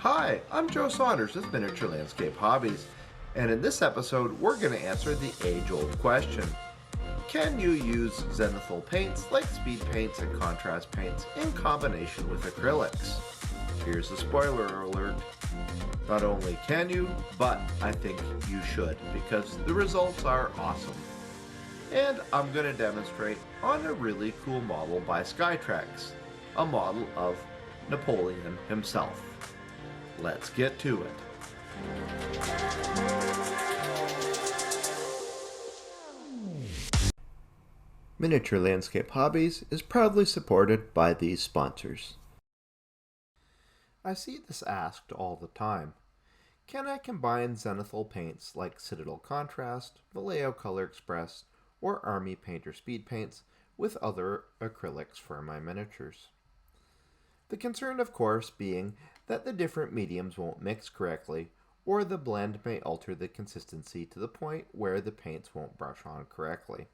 Hi, I'm Joe Saunders with Miniature Landscape Hobbies, and in this episode, we're going to answer the age-old question. Can you use Zenithal paints like speed paints and contrast paints in combination with acrylics? Here's the spoiler alert. Not only can you, but I think you should, because the results are awesome. And I'm going to demonstrate on a really cool model by Skytrex, a model of Napoleon himself. Let's get to it. Miniature Landscape Hobbies is proudly supported by these sponsors. I see this asked all the time. Can I combine Zenithal paints like Citadel Contrast, Vallejo Colour Express, or Army Painter Speed paints with other acrylics for my miniatures? The concern, of course, being that the different mediums won't mix correctly, or the blend may alter the consistency to the point where the paints won't brush on correctly.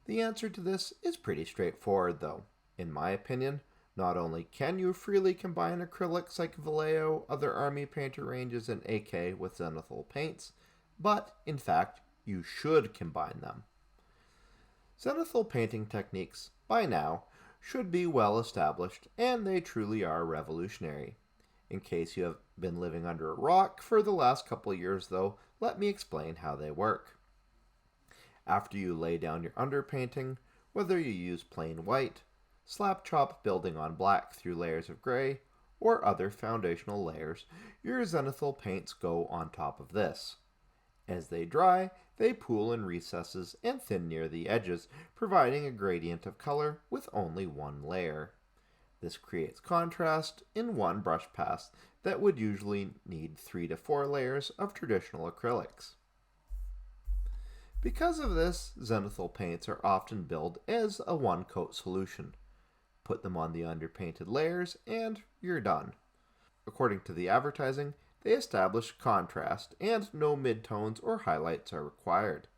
The answer to this is pretty straightforward, though. In my opinion, not only can you freely combine acrylics like Vallejo, other Army Painter ranges, and AK with Zenithal paints, but, in fact, you should combine them. Zenithal painting techniques, by now, should be well established, and they truly are revolutionary. In case you have been living under a rock for the last couple of years, though, let me explain how they work. After you lay down your underpainting, whether you use plain white, slap chop building on black through layers of gray, or other foundational layers, your Zenithal paints go on top of this. As they dry, they pool in recesses and thin near the edges, providing a gradient of color with only one layer. This creates contrast in one brush pass that would usually need 3 to 4 layers of traditional acrylics. Because of this, Zenithal paints are often billed as a one-coat solution. Put them on the underpainted layers and you're done. According to the advertising, they establish contrast and no midtones or highlights are required.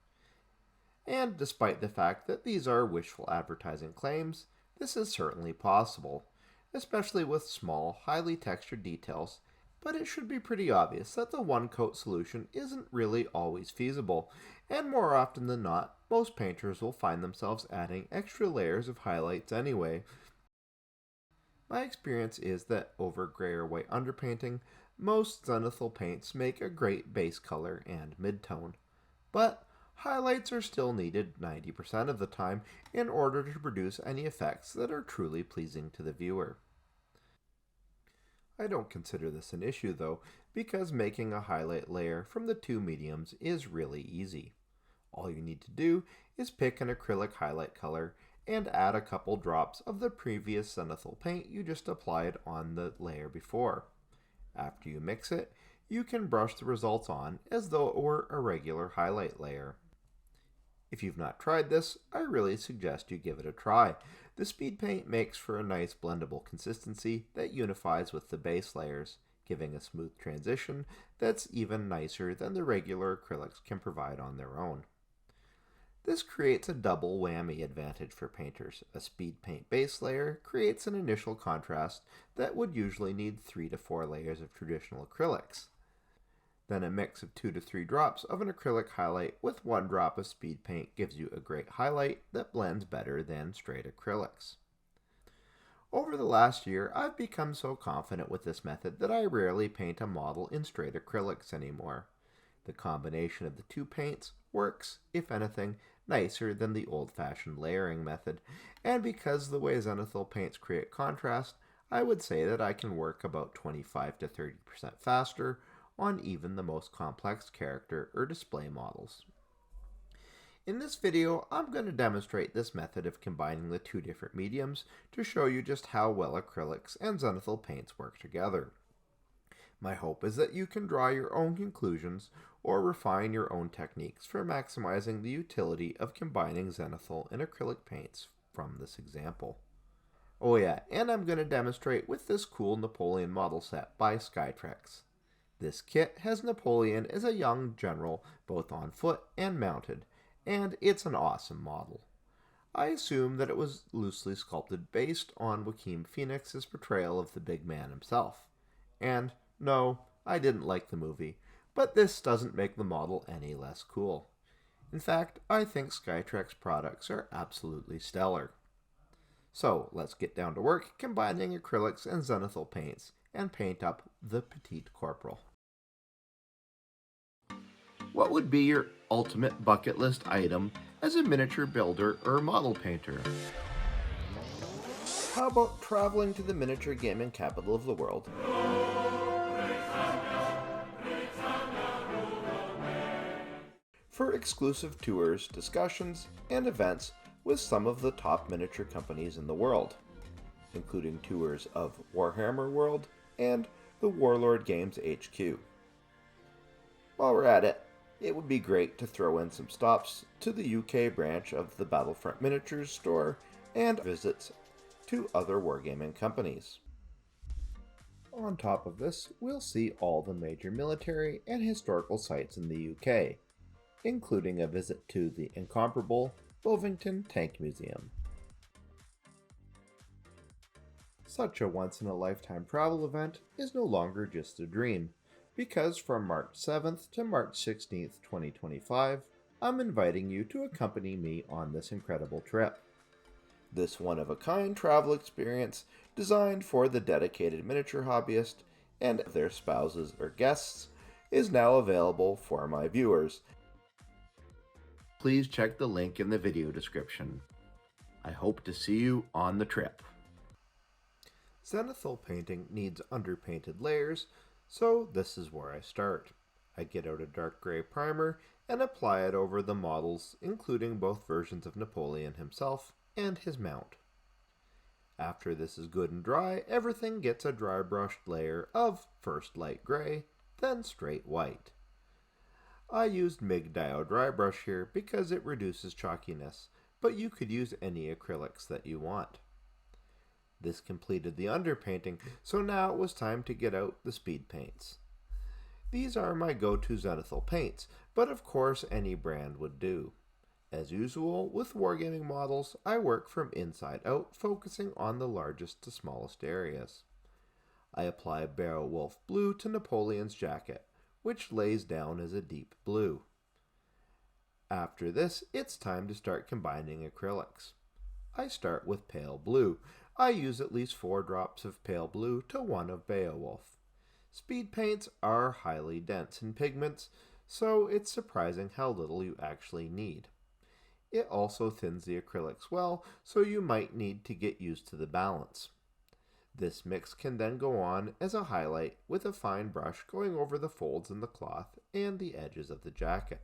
And despite the fact that these are wishful advertising claims, this is certainly possible, especially with small, highly textured details, but it should be pretty obvious that the one-coat solution isn't really always feasible, and more often than not, most painters will find themselves adding extra layers of highlights anyway. My experience is that over gray or white underpainting, most Zenithal paints make a great base color and midtone, but highlights are still needed 90% of the time in order to produce any effects that are truly pleasing to the viewer. I don't consider this an issue though, because making a highlight layer from the two mediums is really easy. All you need to do is pick an acrylic highlight color and add a couple drops of the previous Zenithal paint you just applied on the layer before. After you mix it, you can brush the results on as though it were a regular highlight layer. If you've not tried this, I really suggest you give it a try. The speed paint makes for a nice blendable consistency that unifies with the base layers, giving a smooth transition that's even nicer than the regular acrylics can provide on their own. This creates a double whammy advantage for painters. A speed paint base layer creates an initial contrast that would usually need 3 to 4 layers of traditional acrylics. Then a mix of 2 to 3 drops of an acrylic highlight with 1 drop of speed paint gives you a great highlight that blends better than straight acrylics. Over the last year, I've become so confident with this method that I rarely paint a model in straight acrylics anymore. The combination of the two paints works, if anything, nicer than the old-fashioned layering method, and because the way Zenithal paints create contrast, I would say that I can work about 25 to 30% faster on even the most complex character or display models. In this video, I'm going to demonstrate this method of combining the two different mediums to show you just how well acrylics and Zenithal paints work together. My hope is that you can draw your own conclusions or refine your own techniques for maximizing the utility of combining Zenithal and acrylic paints from this example. Oh yeah, and I'm going to demonstrate with this cool Napoleon model set by Skytrex. This kit has Napoleon as a young general both on foot and mounted, and it's an awesome model. I assume that it was loosely sculpted based on Joaquin Phoenix's portrayal of the big man himself. And no, I didn't like the movie, but this doesn't make the model any less cool. In fact, I think Skytrex products are absolutely stellar. So let's get down to work combining acrylics and zenithal paints and paint up the Petite Corporal. What would be your ultimate bucket list item as a miniature builder or model painter? How about traveling to the miniature gaming capital of the world? For exclusive tours, discussions, and events with some of the top miniature companies in the world, including tours of Warhammer World and the Warlord Games HQ. While we're at it, it would be great to throw in some stops to the UK branch of the Battlefront Miniatures store and visits to other wargaming companies. On top of this, we'll see all the major military and historical sites in the UK, including a visit to the incomparable Bovington Tank Museum. Such a once-in-a-lifetime travel event is no longer just a dream, because from March 7th to March 16th, 2025, I'm inviting you to accompany me on this incredible trip. This one-of-a-kind travel experience, designed for the dedicated miniature hobbyist and their spouses or guests, is now available for my viewers. Please check the link in the video description. I hope to see you on the trip. Zenithal painting needs underpainted layers, so this is where I start. I get out a dark gray primer and apply it over the models, including both versions of Napoleon himself and his mount. After this is good and dry, everything gets a dry brushed layer of first light gray, then straight white. I used MIG Dio dry brush here because it reduces chalkiness, but you could use any acrylics that you want. This completed the underpainting, so now it was time to get out the speed paints. These are my go-to Zenithal paints, but of course any brand would do. As usual with wargaming models, I work from inside out, focusing on the largest to smallest areas. I apply Beowulf blue to Napoleon's jacket, which lays down as a deep blue. After this, it's time to start combining acrylics. I start with pale blue. I use at least 4 drops of pale blue to 1 of Beowulf. Speed paints are highly dense in pigments, so it's surprising how little you actually need. It also thins the acrylics well, so you might need to get used to the balance. This mix can then go on as a highlight with a fine brush going over the folds in the cloth and the edges of the jacket.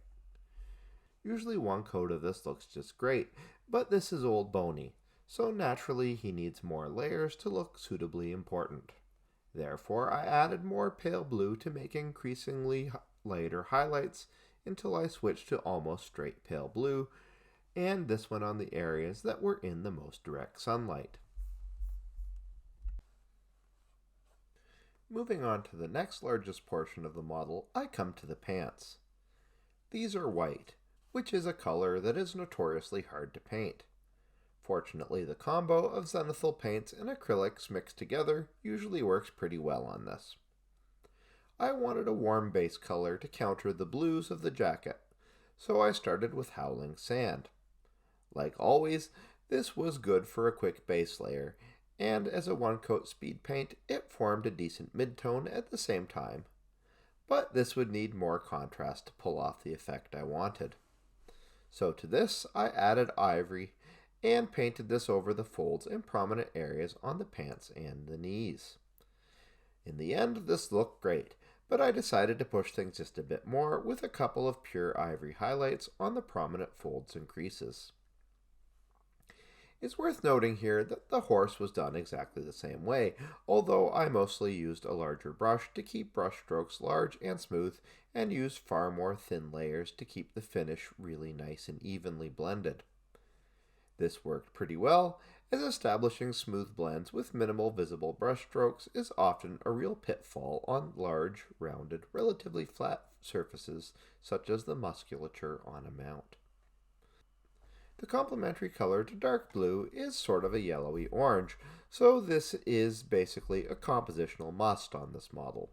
Usually 1 coat of this looks just great, but this is old Boney, so naturally he needs more layers to look suitably important. Therefore, I added more pale blue to make increasingly lighter highlights until I switched to almost straight pale blue, and this went on the areas that were in the most direct sunlight. Moving on to the next largest portion of the model, I come to the pants. These are white, which is a color that is notoriously hard to paint. Fortunately, the combo of zenithal paints and acrylics mixed together usually works pretty well on this. I wanted a warm base color to counter the blues of the jacket, so I started with Howling Sand. Like always, this was good for a quick base layer, and as a 1-coat speed paint, it formed a decent mid-tone at the same time. But this would need more contrast to pull off the effect I wanted. So to this, I added ivory and painted this over the folds and prominent areas on the pants and the knees. In the end, this looked great, but I decided to push things just a bit more with a couple of pure ivory highlights on the prominent folds and creases. It's worth noting here that the horse was done exactly the same way, although I mostly used a larger brush to keep brush strokes large and smooth, and used far more thin layers to keep the finish really nice and evenly blended. This worked pretty well, as establishing smooth blends with minimal visible brush strokes is often a real pitfall on large, rounded, relatively flat surfaces such as the musculature on a mount. The complementary color to dark blue is sort of a yellowy orange, so this is basically a compositional must on this model.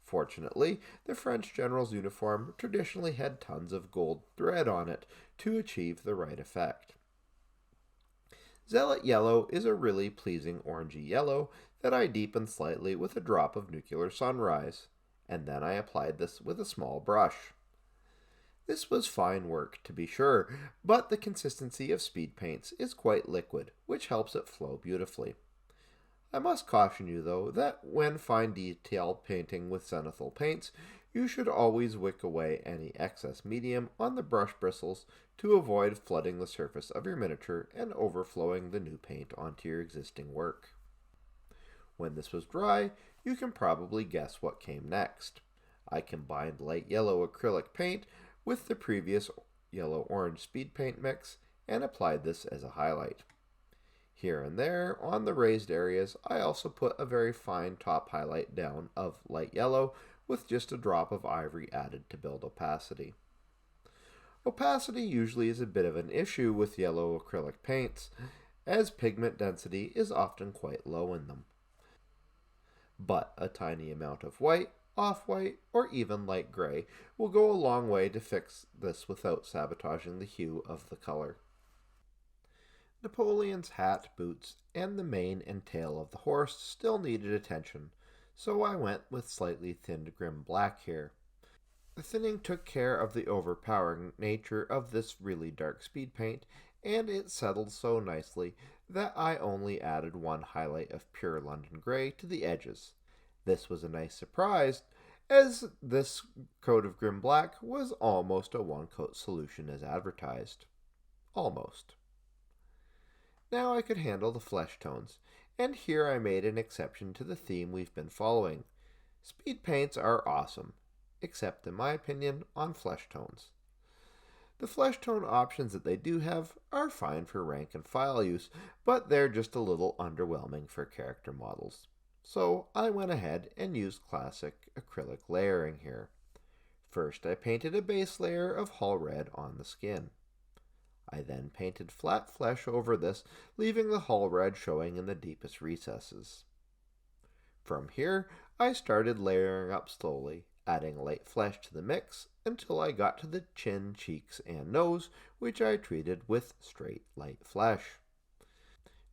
Fortunately, the French general's uniform traditionally had tons of gold thread on it to achieve the right effect. Zealot yellow is a really pleasing orangey yellow that I deepened slightly with a drop of nuclear sunrise, and then I applied this with a small brush. This was fine work, to be sure, but the consistency of speed paints is quite liquid, which helps it flow beautifully. I must caution you, though, that when fine detail painting with Zenithal paints, you should always wick away any excess medium on the brush bristles to avoid flooding the surface of your miniature and overflowing the new paint onto your existing work. When this was dry, you can probably guess what came next. I combined light yellow acrylic paint with the previous yellow-orange speed paint mix and applied this as a highlight. Here and there, on the raised areas, I also put a very fine top highlight down of light yellow with just a drop of ivory added to build opacity. Opacity usually is a bit of an issue with yellow acrylic paints, as pigment density is often quite low in them. But a tiny amount of white, off-white, or even light gray will go a long way to fix this without sabotaging the hue of the color. Napoleon's hat, boots, and the mane and tail of the horse still needed attention, so I went with slightly thinned grim black here. The thinning took care of the overpowering nature of this really dark speed paint, and it settled so nicely that I only added one highlight of pure London grey to the edges. This was a nice surprise, as this coat of grim black was almost a one-coat solution as advertised. Almost. Now I could handle the flesh tones, and here I made an exception to the theme we've been following. Speed paints are awesome, except in my opinion on flesh tones. The flesh tone options that they do have are fine for rank and file use, but they're just a little underwhelming for character models. So I went ahead and used classic acrylic layering here. First I painted a base layer of hull red on the skin. I then painted flat flesh over this, leaving the hull red showing in the deepest recesses. From here, I started layering up slowly, adding light flesh to the mix until I got to the chin, cheeks, and nose, which I treated with straight light flesh.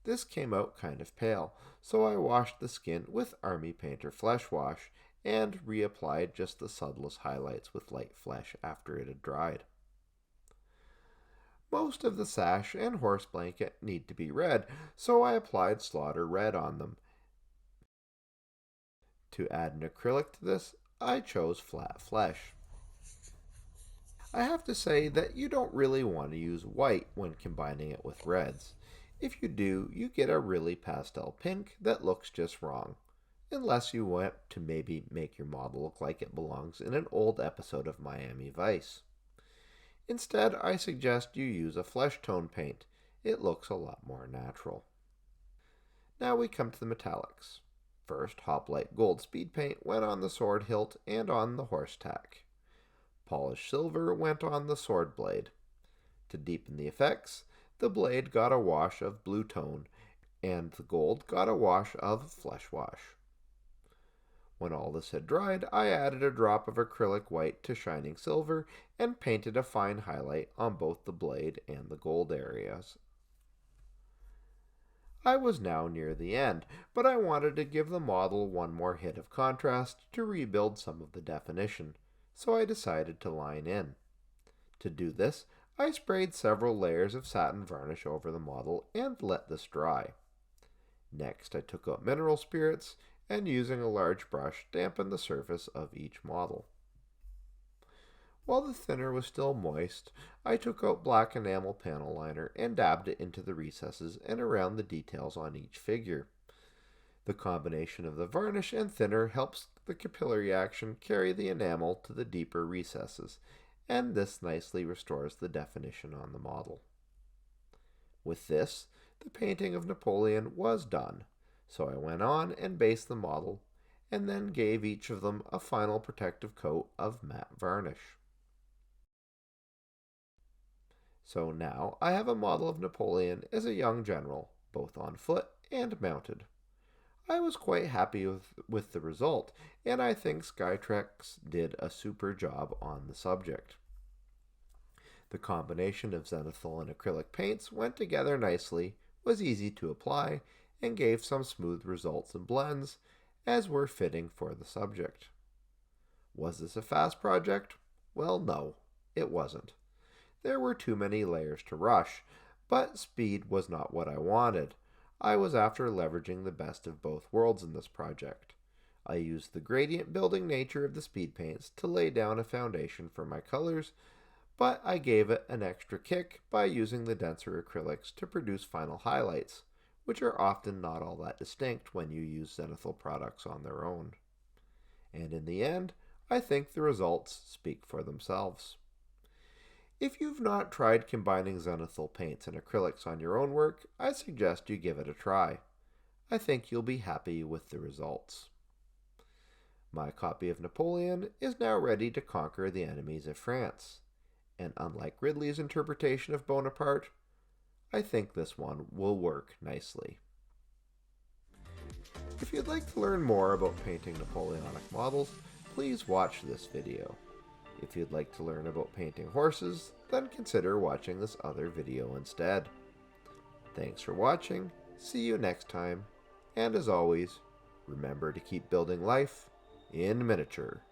This came out kind of pale, so I washed the skin with Army Painter Flesh Wash and reapplied just the subtlest highlights with light flesh after it had dried. Most of the sash and horse blanket need to be red, so I applied Slaughter Red on them. To add an acrylic to this, I chose flat flesh. I have to say that you don't really want to use white when combining it with reds. If you do, you get a really pastel pink that looks just wrong, unless you want to maybe make your model look like it belongs in an old episode of Miami Vice. Instead, I suggest you use a flesh tone paint. It looks a lot more natural. Now we come to the metallics. First, Hoplite Gold Speed Paint went on the sword hilt and on the horse tack. Polished silver went on the sword blade. To deepen the effects, the blade got a wash of blue tone, and the gold got a wash of flesh wash. When all this had dried, I added a drop of acrylic white to shining silver and painted a fine highlight on both the blade and the gold areas. I was now near the end, but I wanted to give the model one more hit of contrast to rebuild some of the definition, so I decided to line in. To do this, I sprayed several layers of satin varnish over the model and let this dry. Next, I took out mineral spirits and using a large brush dampened the surface of each model. While the thinner was still moist, I took out black enamel panel liner and dabbed it into the recesses and around the details on each figure. The combination of the varnish and thinner helps the capillary action carry the enamel to the deeper recesses, and this nicely restores the definition on the model. With this, the painting of Napoleon was done, so I went on and based the model, and then gave each of them a final protective coat of matte varnish. So now I have a model of Napoleon as a young general, both on foot and mounted. I was quite happy with the result, and I think Skytrex did a super job on the subject. The combination of Zenithal and acrylic paints went together nicely, was easy to apply, and gave some smooth results and blends, as were fitting for the subject. Was this a fast project? Well, no, it wasn't. There were too many layers to rush, but speed was not what I wanted. I was after leveraging the best of both worlds in this project. I used the gradient building nature of the speed paints to lay down a foundation for my colors, but I gave it an extra kick by using the denser acrylics to produce final highlights, which are often not all that distinct when you use Zenithal products on their own. And in the end, I think the results speak for themselves. If you've not tried combining Zenithal paints and acrylics on your own work, I suggest you give it a try. I think you'll be happy with the results. My copy of Napoleon is now ready to conquer the enemies of France, and unlike Ridley's interpretation of Bonaparte, I think this one will work nicely. If you'd like to learn more about painting Napoleonic models, please watch this video. If you'd like to learn about painting horses, then consider watching this other video instead. Thanks for watching, see you next time, and as always, remember to keep building life in miniature.